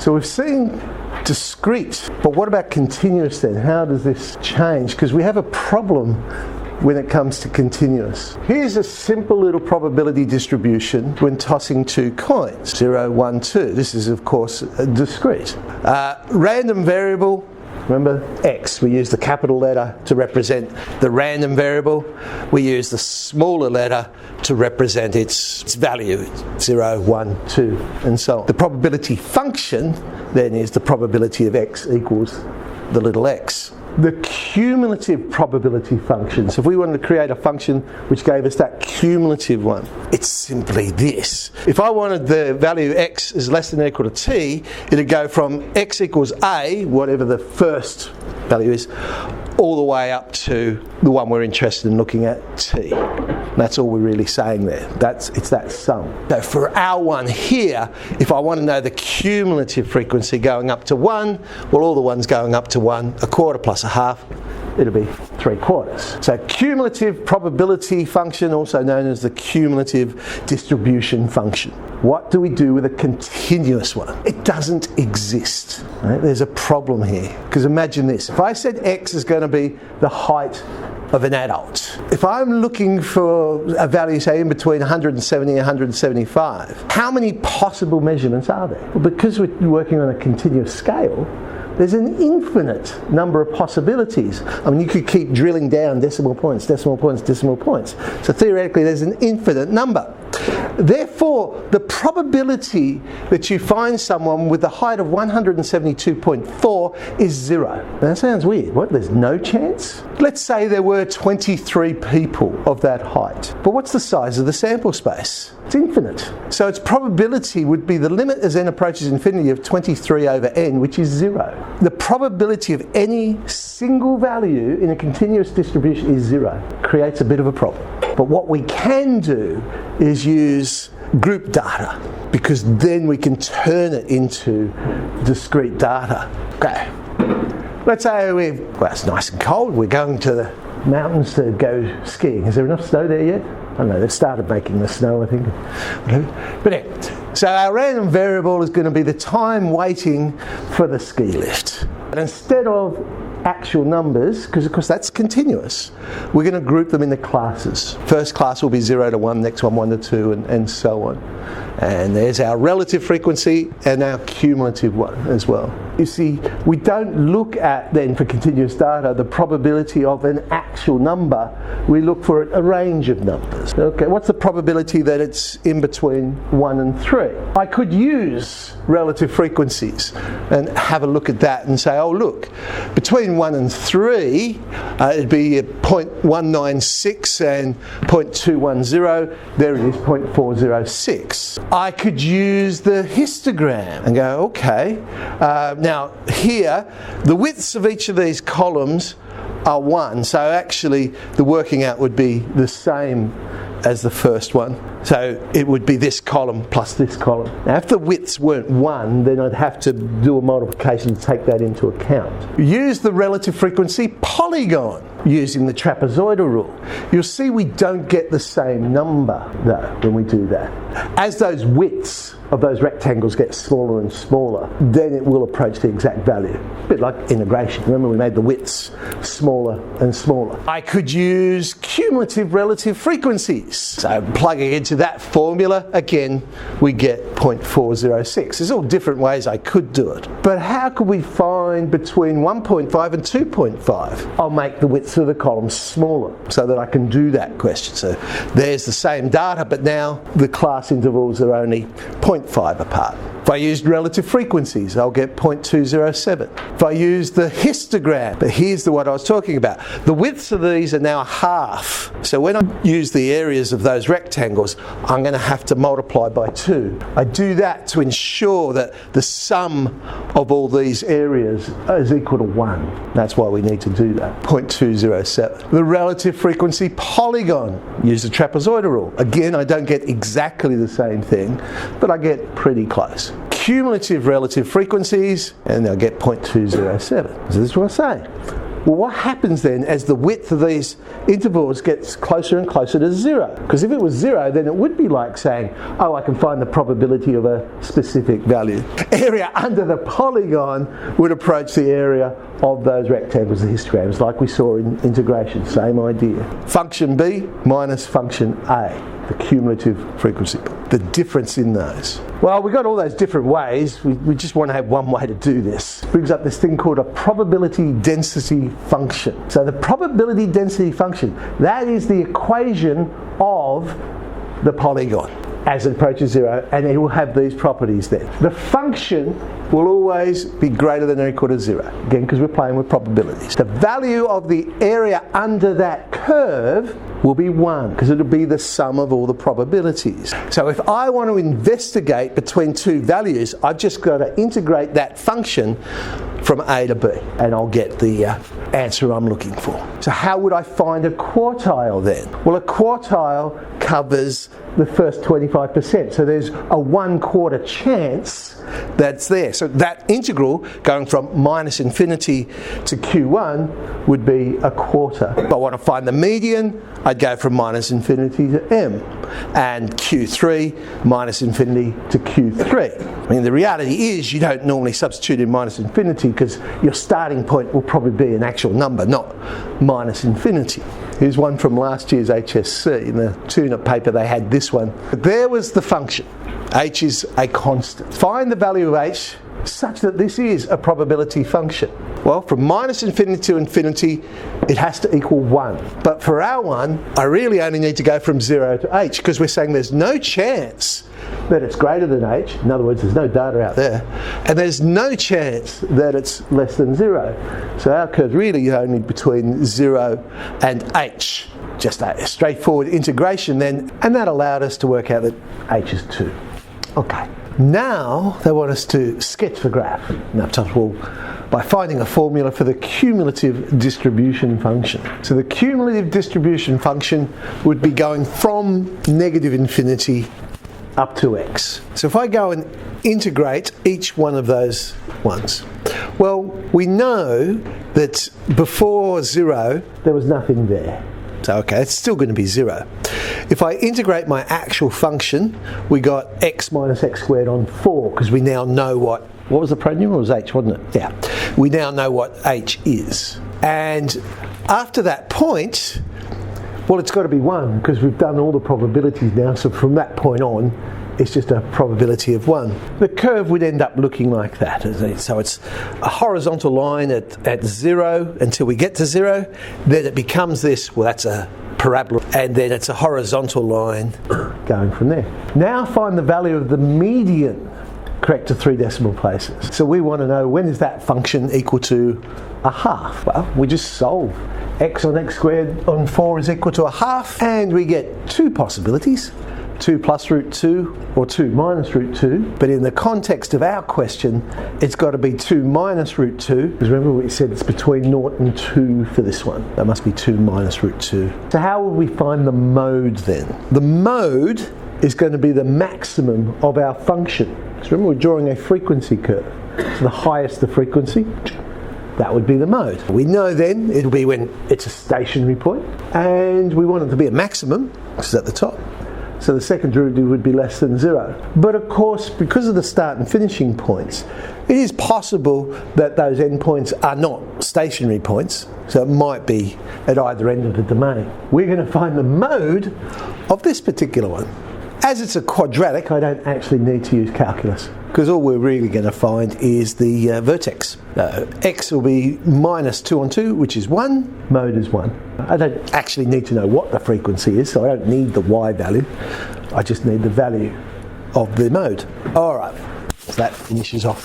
So we've seen discrete, but what about continuous then? How does this change? Because we have a problem when it comes to continuous. Here's a simple little probability distribution when tossing two coins, 0, 1, 2. This is of course discrete. Random variable, remember x, we use the capital letter to represent the random variable. We use the smaller letter to represent its value, 0, 1, 2, and so on. The probability function then is the probability of x equals the little x. The cumulative probability function, so if we wanted to create a function which gave us that cumulative one, it's simply this. If I wanted the value x is less than or equal to t, it'd go from x equals a, whatever the first value is, all the way up to the one we're interested in looking at, t. That's all we're really saying there. It's that sum. So for our one here, if I want to know the cumulative frequency going up to 1, well, all the ones going up to 1, a quarter plus a half, it'll be 3/4. So cumulative probability function, also known as the cumulative distribution function. What do we do with a continuous one? It doesn't exist. Right? There's a problem here. Because imagine this. If I said x is going to be the height of an adult. If I'm looking for a value, say, in between 170 and 175, how many possible measurements are there? Well, because we're working on a continuous scale, there's an infinite number of possibilities. I mean, you could keep drilling down decimal points, decimal points, decimal points. So theoretically, there's an infinite number. Therefore, the probability that you find someone with the height of 172.4 is 0. Now, that sounds weird. What? There's no chance? Let's say there were 23 people of that height. But what's the size of the sample space? It's infinite. So its probability would be the limit as n approaches infinity of 23 over n, which is 0. The probability of any single value in a continuous distribution is 0. Creates a bit of a problem. But what we can do is use group data, because then we can turn it into discrete data. Okay. Let's say it's nice and cold. We're going to the mountains to go skiing. Is there enough snow there yet? I don't know, they've started making the snow, I think. But anyway, so our random variable is going to be the time waiting for the ski lift. And instead of actual numbers, because of course that's continuous, we're going to group them into classes. First class will be 0 to 1, next one 1 to 2, and so on. And there's our relative frequency and our cumulative one as well. You see, we don't look at then for continuous data the probability of an actual number. We look for a range of numbers. Okay, what's the probability that it's in between 1 and 3? I could use relative frequencies and have a look at that and say, oh look, between 1 and 3, it'd be 0.196 and 0.210. There it is, 0.406. I could use the histogram and go, okay, now here, the widths of each of these columns are 1, so actually the working out would be the same as the first one. So it would be this column plus this column. Now if the widths weren't 1, then I'd have to do a multiplication to take that into account. Use the relative frequency polygon using the trapezoidal rule. You'll see we don't get the same number though when we do that. As those widths of those rectangles get smaller and smaller, then it will approach the exact value. A bit like integration. Remember we made the widths smaller and smaller. I could use cumulative relative frequencies. So plugging into that formula, again, we get 0.406. There's all different ways I could do it. But how could we find between 1.5 and 2.5? I'll make the widths of the columns smaller so that I can do that question. So there's the same data, but now the class intervals are only 0.5 apart. If I used relative frequencies, I'll get 0.207. If I use the histogram, but here's what I was talking about. The widths of these are now half. So when I use the areas of those rectangles, I'm going to have to multiply by 2. I do that to ensure that the sum of all these areas is equal to 1. That's why we need to do that, 0.207. The relative frequency polygon, use the trapezoidal rule. Again, I don't get exactly the same thing, but I get pretty close. Cumulative relative frequencies, and I'll get 0.207. So this is what I say. Well, what happens then as the width of these intervals gets closer and closer to 0? Because if it was 0, then it would be like saying, oh, I can find the probability of a specific value. Area under the polygon would approach the area of those rectangles, the histograms, like we saw in integration. Same idea. Function B minus function A, the cumulative frequency. The difference in those. Well, we've got all those different ways. We just want to have one way to do this. Brings up this thing called a probability density function. So the probability density function, that is the equation of the polygon as it approaches 0, and it will have these properties then. The function will always be greater than or equal to 0, again because we're playing with probabilities. The value of the area under that curve will be 1 because it'll be the sum of all the probabilities. So if I want to investigate between two values, I've just got to integrate that function from A to B and I'll get the answer I'm looking for. So how would I find a quartile then? Well, a quartile covers the first 25%. So there's a 1/4 chance that's there. So that integral going from minus infinity to Q1 would be a quarter. If I want to find the median, I'd go from minus infinity to M, and Q3 minus infinity to Q3. I mean, the reality is you don't normally substitute in minus infinity because your starting point will probably be an actual number, not minus infinity. Here's one from last year's HSC. In the tuna paper they had this one. But there was the function. H is a constant. Find the value of H such that this is a probability function. Well, from minus infinity to infinity, it has to equal 1. But for our one, I really only need to go from 0 to H because we're saying there's no chance that it's greater than H. In other words, there's no data out there. And there's no chance that it's less than 0. So our curve really is only between 0 and H. Just a straightforward integration then, and that allowed us to work out that H is 2. Okay. Now they want us to sketch the graph. Now, well, by finding a formula for the cumulative distribution function. So the cumulative distribution function would be going from negative infinity up to x. So if I go and integrate each one of those ones, well, we know that before 0 there was nothing there. So okay, it's still going to be 0. If I integrate my actual function, we got x minus x squared on 4 because we now know what was the prenumeral? It was h, wasn't it? Yeah. We now know what h is. And after that point, well, it's got to be 1 because we've done all the probabilities now. So from that point on, it's just a probability of 1. The curve would end up looking like that. So it's a horizontal line at 0 until we get to 0. Then it becomes this, well, that's a parabola, and then it's a horizontal line going from there. Now find the value of the median, correct to 3 decimal places. So we want to know, when is that function equal to a half? Well, we just solve. X on x squared on 4 is equal to a half, and we get 2 possibilities. 2 plus root 2 or 2 minus root 2, but in the context of our question it's got to be 2 minus root 2, because remember we said it's between 0 and 2 for this one. That must be 2 minus root 2. So how will we find the mode then? The mode is going to be the maximum of our function. So remember, we're drawing a frequency curve. So the highest the frequency, that would be the mode. We know then it'll be when it's a stationary point, and we want it to be a maximum, which is at the top. So the second derivative would be less than 0. But of course, because of the start and finishing points, it is possible that those endpoints are not stationary points. So it might be at either end of the domain. We're going to find the mode of this particular one. As it's a quadratic, I don't actually need to use calculus, because all we're really going to find is the vertex. X will be minus 2 on 2, which is 1. Mode is 1. I don't actually need to know what the frequency is, so I don't need the y value. I just need the value of the mode. All right, so that finishes off